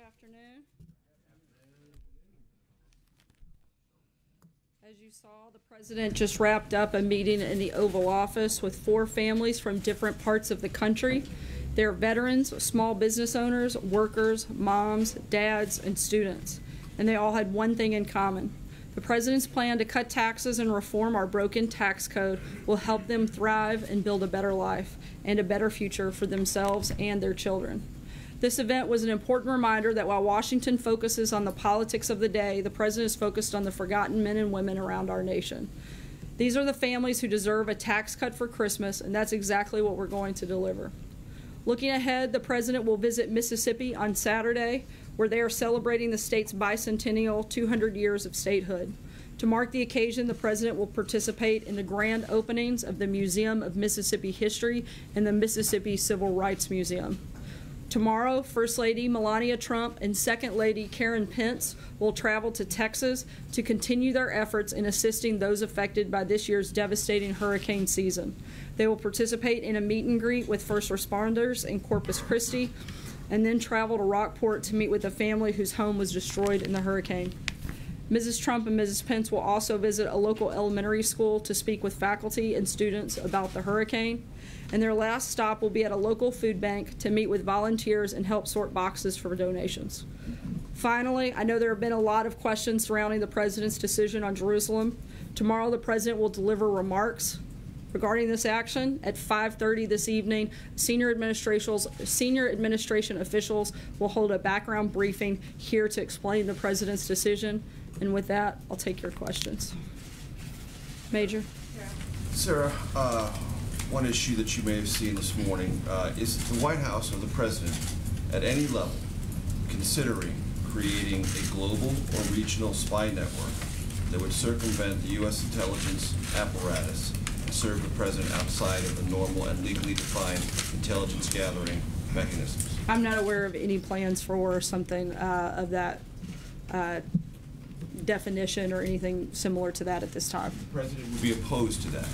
afternoon. As you saw, the President just wrapped up a meeting in the Oval Office with 4 families from different parts of the country. They're veterans, small business owners, workers, moms, dads, and students. And they all had one thing in common. The President's plan to cut taxes and reform our broken tax code will help them thrive and build a better life and a better future for themselves and their children. This event was an important reminder that while Washington focuses on the politics of the day, the President is focused on the forgotten men and women around our nation. These are the families who deserve a tax cut for Christmas, and that's exactly what we're going to deliver. Looking ahead, the President will visit Mississippi on Saturday, where they are celebrating the state's bicentennial 200 years of statehood. To mark the occasion, the President will participate in the grand openings of the Museum of Mississippi History and the Mississippi Civil Rights Museum. Tomorrow, First Lady Melania Trump and Second Lady Karen Pence will travel to Texas to continue their efforts in assisting those affected by this year's devastating hurricane season. They will participate in a meet and greet with first responders in Corpus Christi and then travel to Rockport to meet with a family whose home was destroyed in the hurricane. Mrs. Trump and Mrs. Pence will also visit a local elementary school to speak with faculty and students about the hurricane. And their last stop will be at a local food bank to meet with volunteers and help sort boxes for donations. Finally, I know there have been a lot of questions surrounding the President's decision on Jerusalem. Tomorrow, the President will deliver remarks regarding this action. At 5:30 this evening, senior administration officials will hold a background briefing here to explain the President's decision. And with that, I'll take your questions. Major? Sarah, one issue that you may have seen this morning is the White House or the President at any level considering creating a global or regional spy network that would circumvent the U.S. intelligence apparatus and serve the President outside of the normal and legally defined intelligence gathering mechanisms? I'm not aware of any plans for something of that definition or anything similar to that at this time. The President would be opposed to that.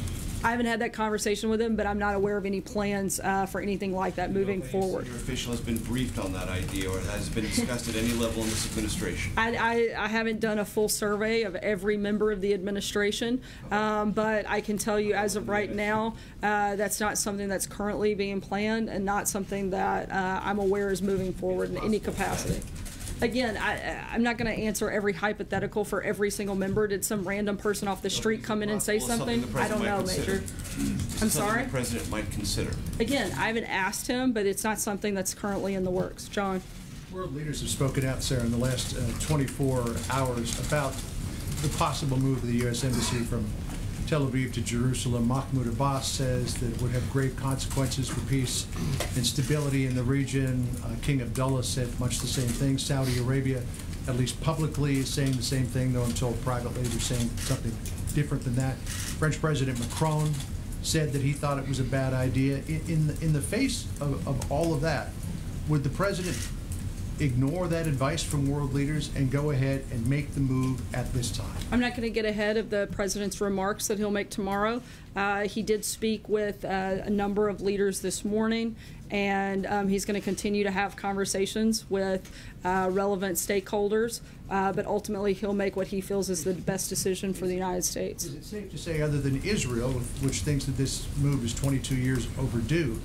I haven't had that conversation with him, but I'm not aware of any plans for anything like that moving forward. Your official has been briefed on that idea, or has been discussed at any level in this administration? I haven't done a full survey of every member of the administration, but I can tell you as of right now, that's not something that's currently being planned and not something that I'm aware is moving forward in any capacity. Again, I'm not going to answer every hypothetical for every single member. Did some random person off the street come in and say something? I don't know, Major. I'm sorry? The President might consider. Again, I haven't asked him, but it's not something that's currently in the works. John? World leaders have spoken out, Sarah, in the last 24 hours about the possible move of the U.S. Embassy from Tel Aviv to Jerusalem. Mahmoud Abbas says that it would have grave consequences for peace and stability in the region. King Abdullah said much the same thing. Saudi Arabia, at least publicly, is saying the same thing, though I'm told privately they're saying something different than that. French President Macron said that he thought it was a bad idea. In the face of all of that, would the President ignore that advice from world leaders and go ahead and make the move at this time? I'm not going to get ahead of the President's remarks that he'll make tomorrow. He did speak with a number of leaders this morning, and he's going to continue to have conversations with relevant stakeholders, but ultimately he'll make what he feels is the best decision for the United States. Is it safe to say, other than Israel, which thinks that this move is 22 years overdue,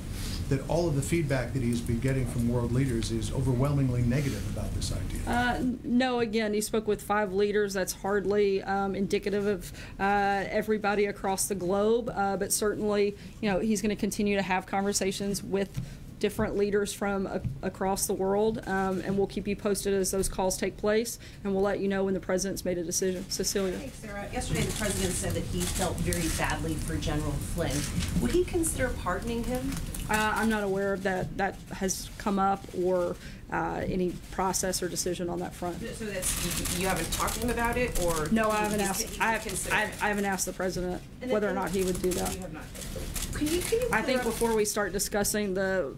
that all of the feedback that he's been getting from world leaders is overwhelmingly negative about this idea? No, again, he spoke with 5 leaders. That's hardly indicative of everybody across the globe, but certainly, he's going to continue to have conversations with different leaders from across the world, and we'll keep you posted as those calls take place, and we'll let you know when the President's made a decision. Cecilia. Hey, Sarah. Yesterday, the President said that he felt very badly for General Flynn. Would he consider pardoning him? I'm not aware of that. That has come up or any process or decision on that front. So you haven't talked to him about it, or no? I haven't asked. I haven't asked the President whether or not he would do that. You have not. I think before we start discussing the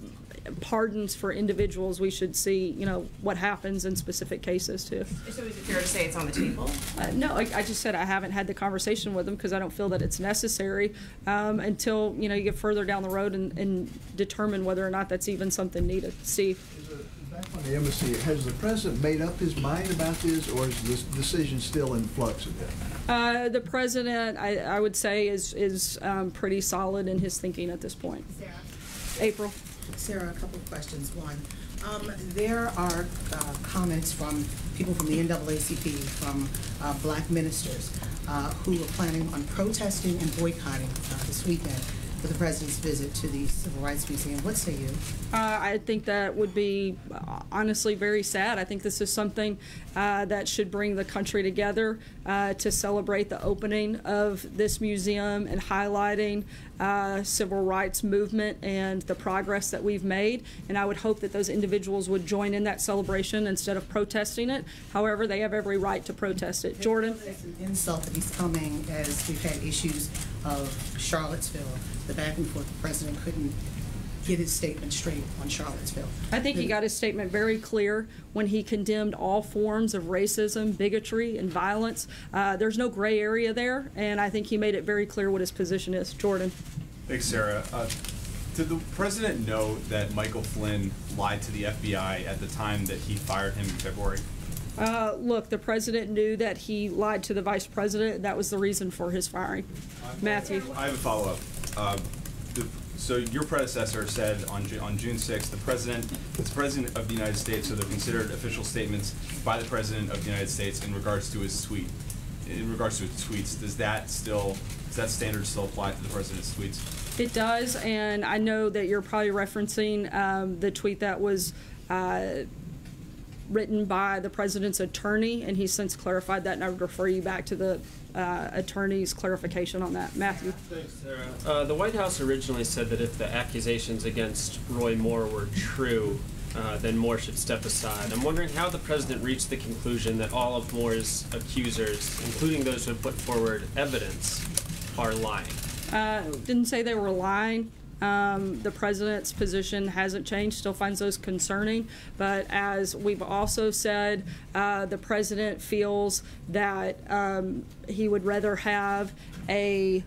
pardons for individuals, we should see, what happens in specific cases too. So is it fair to say it's on the table? No, I just said I haven't had the conversation with him because I don't feel that it's necessary until you get further down the road and determine whether or not that's even something needed. Steve. Is Back on the embassy, has the president made up his mind about this, or is this decision still in flux a bit? The president, I would say, is pretty solid in his thinking at this point. Sarah. April. Sarah, a couple of questions. One, there are comments from people from the NAACP, from black ministers, who are planning on protesting and boycotting this weekend for the president's visit to the Civil Rights Museum. What say you? I think that would be honestly very sad. I think this is something that should bring the country together to celebrate the opening of this museum and highlighting civil rights movement and the progress that we've made. And I would hope that those individuals would join in that celebration instead of protesting it. However, they have every right to protest it. Jordan? It's an insult that he's coming as we've had issues of Charlottesville, the back and forth. The president couldn't get his statement straight on Charlottesville. I think he got his statement very clear when he condemned all forms of racism, bigotry, and violence. There's no gray area there, and I think he made it very clear what his position is. Jordan. Thanks, Sarah. Did the president know that Michael Flynn lied to the FBI at the time that he fired him in February? Look, the president knew that he lied to the vice president, and that was the reason for his firing. Matthew. I have a follow-up. So your predecessor said on June 6th, the president of the United States, so they're considered official statements by the president of the United States in regards to his tweet. In regards to his tweets, does that standard still apply to the president's tweets? It does, and I know that you're probably referencing the tweet that was written by the president's attorney, and he's since clarified that, and I would refer you back to the attorney's clarification on that. Matthew. Thanks, Sarah. The White House originally said that if the accusations against Roy Moore were true, then Moore should step aside. I'm wondering how the president reached the conclusion that all of Moore's accusers, including those who have put forward evidence, are lying. Didn't say they were lying. The president's position hasn't changed, still finds those concerning. But as we've also said, the president feels that he would rather have a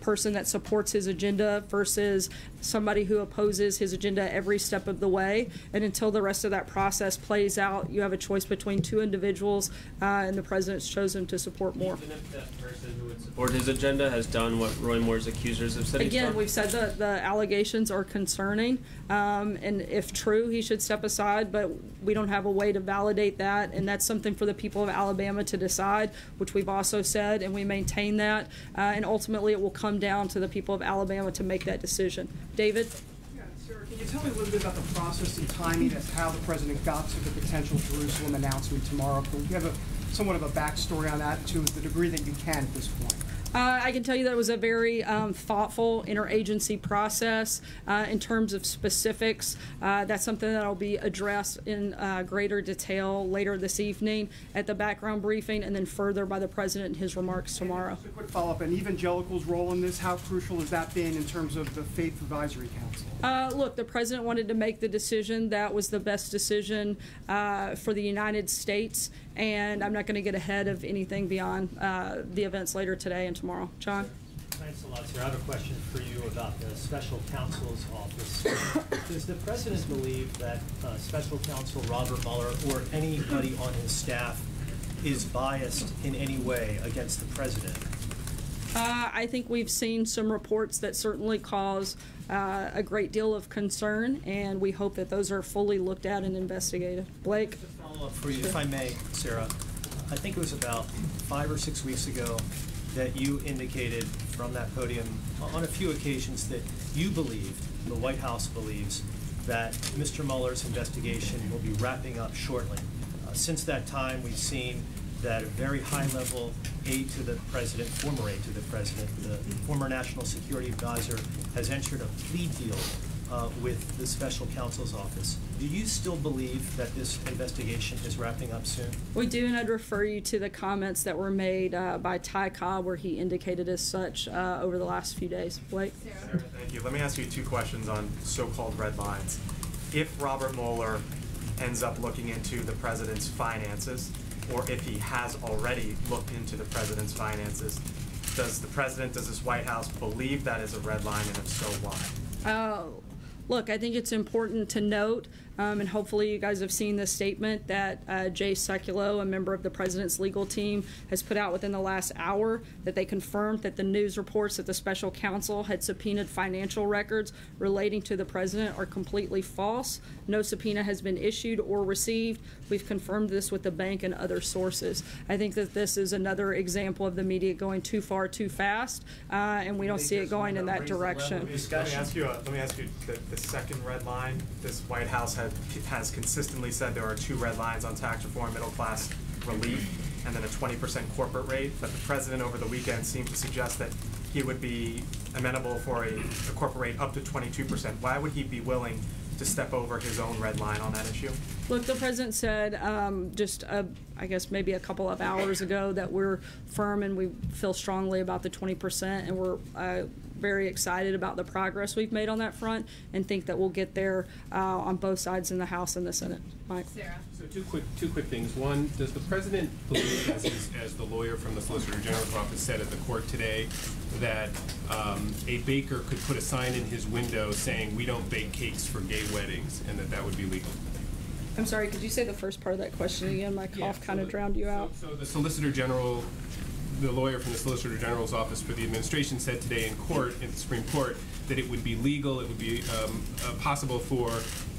person that supports his agenda versus somebody who opposes his agenda every step of the way. And until the rest of that process plays out, you have a choice between two individuals, and the president's chosen to support Moore. Even if that person who would support his agenda has done what Roy Moore's accusers have said he's done? Again, we've said that the allegations are concerning, and if true, he should step aside, but we don't have a way to validate that, and that's something for the people of Alabama to decide, which we've also said, and we maintain that, and ultimately it will come down to the people of Alabama to make that decision. David? Yeah, Sarah, can you tell me a little bit about the process and timing as how the president got to the potential Jerusalem announcement tomorrow? Do you have somewhat of a backstory on that to the degree that you can at this point? I can tell you that it was a very thoughtful interagency process. In terms of specifics, that's something that will be addressed in greater detail later this evening at the background briefing, and then further by the president in his remarks tomorrow. Just a quick follow-up, and evangelicals' role in this, how crucial has that been in terms of the Faith Advisory Council? Look, the president wanted to make the decision that was the best decision for the United States, and I'm not going to get ahead of anything beyond the events later today and tomorrow. John? Thanks a lot, sir. I have a question for you about the special counsel's office. Does the president believe that special counsel Robert Mueller or anybody on his staff is biased in any way against the president? I think we've seen some reports that certainly cause a great deal of concern, and we hope that those are fully looked at and investigated. Blake? Just a follow-up for you, if I may, Sarah. I think it was about 5 or 6 weeks ago that you indicated from that podium on a few occasions that you believe, the White House believes, that Mr. Mueller's investigation will be wrapping up shortly. Since that time, we've seen that a very high-level aide to the president, former aide to the president, the former national security advisor, has entered a plea deal with the special counsel's office. Do you still believe that this investigation is wrapping up soon? We do, and I'd refer you to the comments that were made by Ty Cobb, where he indicated as such over the last few days. Blake? Sarah, thank you. Let me ask you 2 questions on so-called red lines. If Robert Mueller ends up looking into the president's finances, or if he has already looked into the president's finances, does this White House believe that is a red line, and if so, why? Look, I think it's important to note, and hopefully you guys have seen this statement that Jay Sekulow, a member of the president's legal team, has put out within the last hour, that they confirmed that the news reports that the special counsel had subpoenaed financial records relating to the president are completely false. No subpoena has been issued or received. We've confirmed this with the bank and other sources. I think that this is another example of the media going too far too fast, and we don't see it going in that direction. Let me ask you the second red line. This White House has consistently said there are 2 red lines on tax reform, middle class relief, and then a 20% corporate rate. But the president over the weekend seemed to suggest that he would be amenable for a corporate rate up to 22%. Why would he be willing to step over his own red line on that issue? Look, the president said I guess maybe a couple of hours ago that we're firm and we feel strongly about the 20%, and we're very excited about the progress we've made on that front, and think that we'll get there on both sides in the House and the Senate. Mike. Sarah. So two quick things. One, does the president believe, as the lawyer from the Solicitor General's office said at the court today, that a baker could put a sign in his window saying, "We don't bake cakes for gay weddings," and that would be legal? I'm sorry, could you say the first part of that question again? My cough kind of drowned you out. So the Solicitor General, the lawyer from the Solicitor General's office for the administration, said today in court, in the Supreme Court, that it would be legal, it would be possible for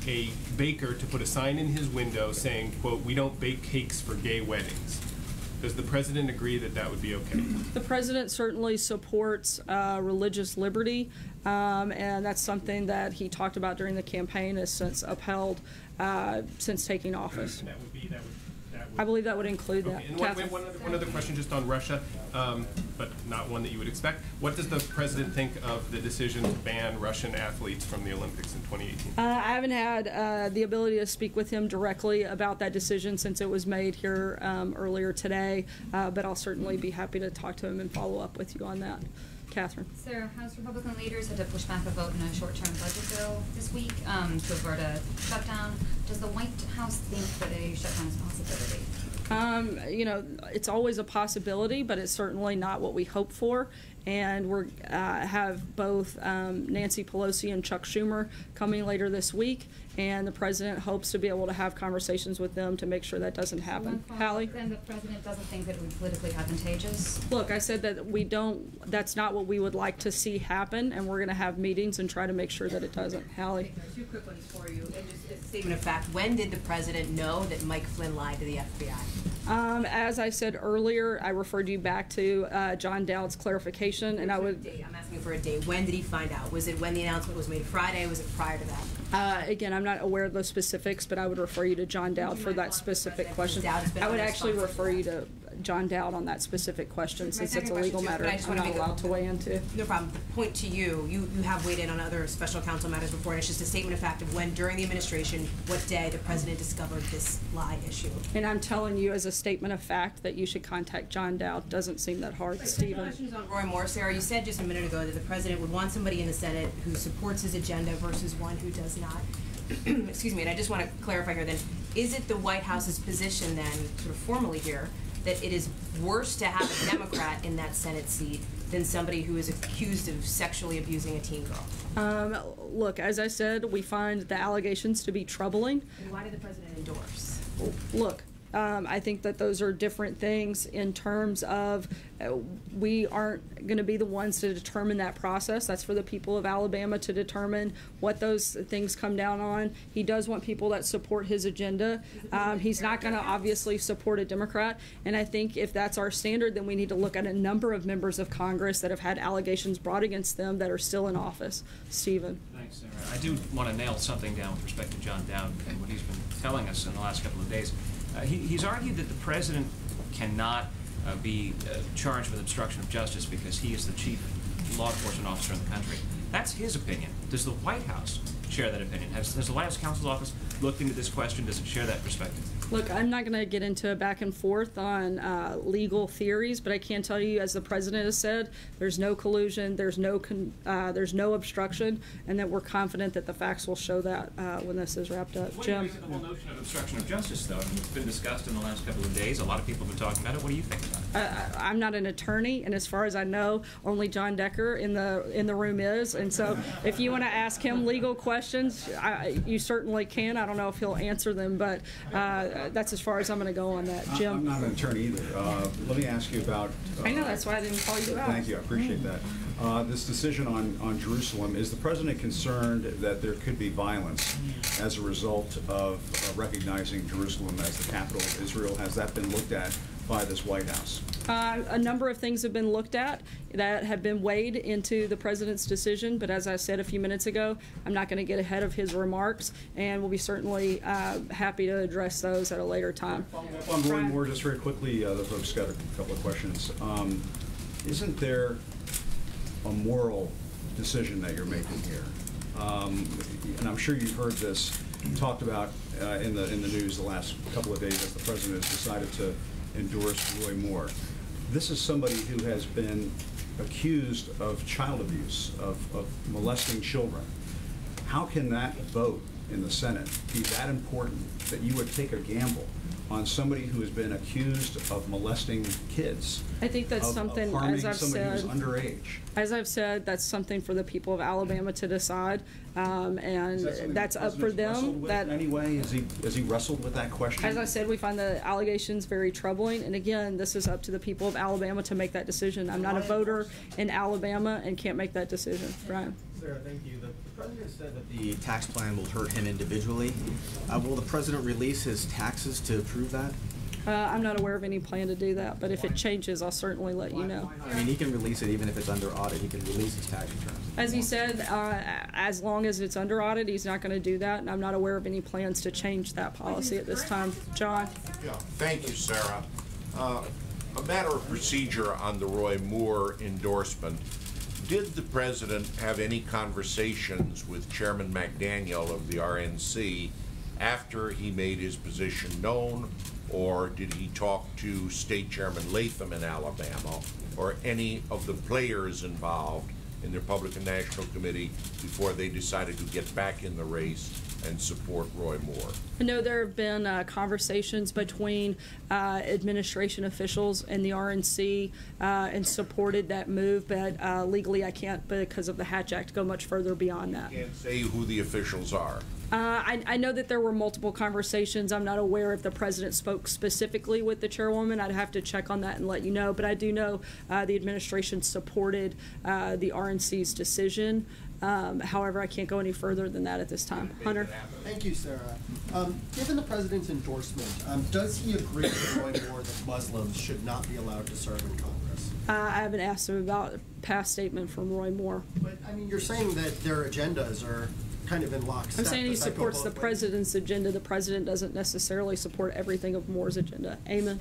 a baker to put a sign in his window saying, quote, "We don't bake cakes for gay weddings." Does the president agree that that would be okay? The president certainly supports religious liberty, and that's something that he talked about during the campaign, has since upheld since taking office. That would I believe that would include that. Okay. And one other question just on Russia, but not one that you would expect. What does the president think of the decision to ban Russian athletes from the Olympics in 2018? I haven't had the ability to speak with him directly about that decision since it was made here earlier today, but I'll certainly be happy to talk to him and follow up with you on that. Catherine. Sarah, House Republican leaders had to push back a vote in a short-term budget bill this week to avert a shutdown. Does the White House think that a shutdown is a possibility? You know, it's always a possibility, but it's certainly not what we hope for. And we're have both Nancy Pelosi and Chuck Schumer coming later this week, and the president hopes to be able to have conversations with them to make sure that doesn't happen. Hallie? Then the president doesn't think that it would be politically advantageous? Look, I said that we don't, that's not what we would like to see happen, and we're going to have meetings and try to make sure that it doesn't. Hallie? Two quick ones for you. And just a statement of fact, when did the president know that Mike Flynn lied to the FBI? As I said earlier, I referred you back to John Dowd's clarification, and I would... I'm asking for a date. When did he find out? Was it when the announcement was made Friday? Was it prior to that? Again, I'm not aware of those specifics, but I would refer you to John Dowd for that specific question. I would actually refer you to John Dowd on that specific question, since it's a legal matter I'm not allowed to weigh into. No problem. Point to you. You have weighed in on other special counsel matters before, and it's just a statement of fact of when, during the administration, what day the president discovered this lie issue. And I'm telling you as a statement of fact that you should contact John Dowd. Doesn't seem that hard. Stephen. Questions on Roy Moore. Sarah, you said just a minute ago that the president would want somebody in the Senate who supports his agenda versus one who does not. Excuse me, and I just want to clarify here then, is it the White House's position then, sort of formally here, that it is worse to have a Democrat in that Senate seat than somebody who is accused of sexually abusing a teen girl? Look, as I said, we find the allegations to be troubling. And why did the president endorse? Look, I think that those are different things in terms of we aren't going to be the ones to determine that process. That's for the people of Alabama to determine what those things come down on. He does want people that support his agenda. He's not going to obviously support a Democrat. And I think if that's our standard, then we need to look at a number of members of Congress that have had allegations brought against them that are still in office. Stephen. Thanks, Sarah. I do want to nail something down with respect to John Dowd and what he's been telling us in the last couple of days. He's argued that the president cannot be charged with obstruction of justice because he is the chief law enforcement officer in the country. That's his opinion. Does the White House share that opinion? Has the White House counsel's office looked into this question? Does it share that perspective? Look, I'm not going to get into a back and forth on legal theories, but I can tell you, as the president has said, there's no collusion, there's no obstruction, and that we're confident that the facts will show that when this is wrapped up. What do you make of the whole notion of obstruction of justice, though? I mean, it's been discussed in the last couple of days. A lot of people have been talking about it. What do you think about it? I'm not an attorney, and as far as I know, only John Decker in the room is. And so, if you want to ask him legal questions, you certainly can. I don't know if he'll answer them, but that's as far as I'm going to go on that. Jim, I'm not an attorney either. Let me ask you about. I know, that's why I didn't call you out. Thank you. I appreciate that. This decision on Jerusalem, is the president concerned that there could be violence as a result of recognizing Jerusalem as the capital of Israel? Has that been looked at by this White House? A number of things have been looked at that have been weighed into the president's decision, but as I said a few minutes ago, I'm not going to get ahead of his remarks, and we'll be certainly happy to address those at a later time. Following up on Roy Moore, just very quickly, the folks got a couple of questions. Isn't there a moral decision that you're making here? And I'm sure you've heard this talked about in the news the last couple of days as the president has decided to endorse Roy Moore. This is somebody who has been accused of child abuse, of molesting children. How can that vote in the Senate be that important that you would take a gamble on somebody who has been accused of molesting kids? I think that's something, as I've said, who's underage. As I've said, that's something for the people of Alabama to decide, and that's up for them. That anyway, has he wrestled with that question? As I said, we find the allegations very troubling, and again, this is up to the people of Alabama to make that decision. I'm not a voter in Alabama and can't make that decision. Brian. Sarah, thank you. The president said that the tax plan will hurt him individually. Will the president release his taxes to prove that? I'm not aware of any plan to do that, but if it changes, I'll certainly let you know. I mean, he can release it even if it's under audit. He can release his tax returns. As he said, as long as it's under audit, he's not going to do that, and I'm not aware of any plans to change that policy at this time. John? Yeah, thank you, Sarah. A matter of procedure on the Roy Moore endorsement. Did the president have any conversations with Chairman McDaniel of the RNC after he made his position known, or did he talk to State Chairman Latham in Alabama or any of the players involved in the Republican National Committee before they decided to get back in the race and support Roy Moore? I know there have been conversations between administration officials and the RNC and supported that move, but legally I can't, because of the Hatch Act, go much further beyond that. You can't say who the officials are. I know that there were multiple conversations. I'm not aware if the president spoke specifically with the chairwoman. I'd have to check on that and let you know. But I do know the administration supported the RNC's decision. However, I can't go any further than that at this time. Hunter? Thank you, Sarah. Given the president's endorsement, does he agree with Roy Moore that Muslims should not be allowed to serve in Congress? I haven't asked him about a past statement from Roy Moore. But, I mean, you're saying that their agendas are kind of in lockstep. I'm saying he supports the president's agenda. The president doesn't necessarily support everything of Moore's agenda. Amen.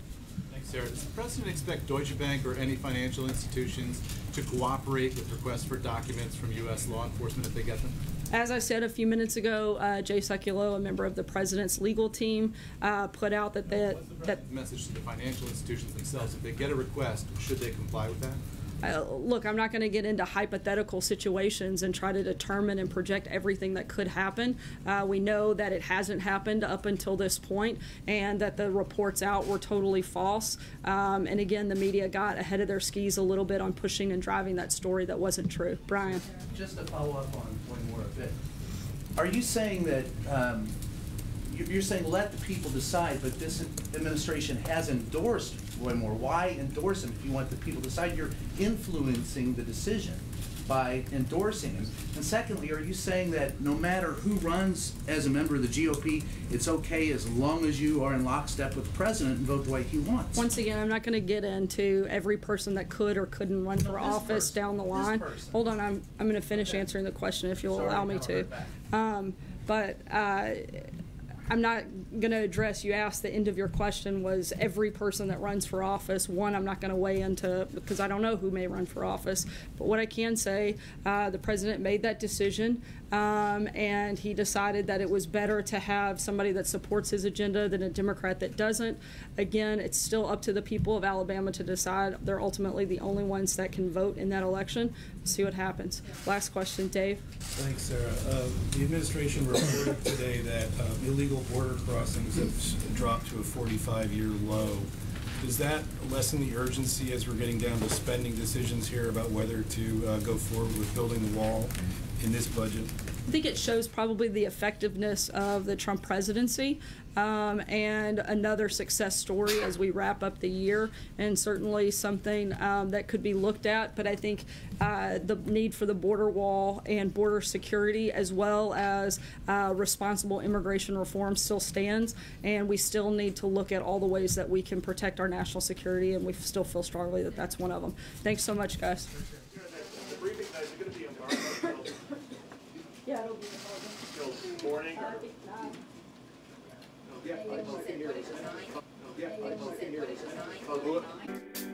Thanks, Sarah. Does the president expect Deutsche Bank or any financial institutions to cooperate with requests for documents from U.S. law enforcement if they get them? As I said a few minutes ago, Jay Sekulow, a member of the president's legal team, put out that What's the president's message to the financial institutions themselves? If they get a request, should they comply with that? Look, I'm not going to get into hypothetical situations and try to determine and project everything that could happen. We know that it hasn't happened up until this point, and that the reports out were totally false. And again, the media got ahead of their skis a little bit on pushing and driving that story that wasn't true. Brian? Just to follow up on one more a bit, are you saying that you're saying let the people decide, but this administration has endorsed Roy Moore? Why endorse him if you want the people to decide? You're influencing the decision by endorsing him. And secondly, are you saying that no matter who runs as a member of the GOP, it's okay as long as you are in lockstep with the president and vote the way he wants? Once again, I'm not going to get into every person that could or couldn't run for office down the line. Hold on, I'm going to finish answering the question if you'll allow me to. I'm not going to address, you asked, the end of your question was every person that runs for office. One, I'm not going to weigh into, because I don't know who may run for office. But what I can say, the president made that decision, and he decided that it was better to have somebody that supports his agenda than a Democrat that doesn't. Again, it's still up to the people of Alabama to decide. They're ultimately the only ones that can vote in that election. See what happens. Last question, Dave. Thanks, Sarah. The administration reported today that illegal border crossings have dropped to a 45-year low. does that lessen the urgency as we're getting down to spending decisions here about whether to go forward with building the wall in this budget? I think it shows probably the effectiveness of the Trump presidency and another success story as we wrap up the year, and certainly something that could be looked at. But I think the need for the border wall and border security, as well as responsible immigration reform, still stands, and we still need to look at all the ways that we can protect our national security, and we still feel strongly that that's one of them. Thanks so much, guys. Yeah, it'll be till morning or? Yeah, I can hear it. Yeah, I can hear it.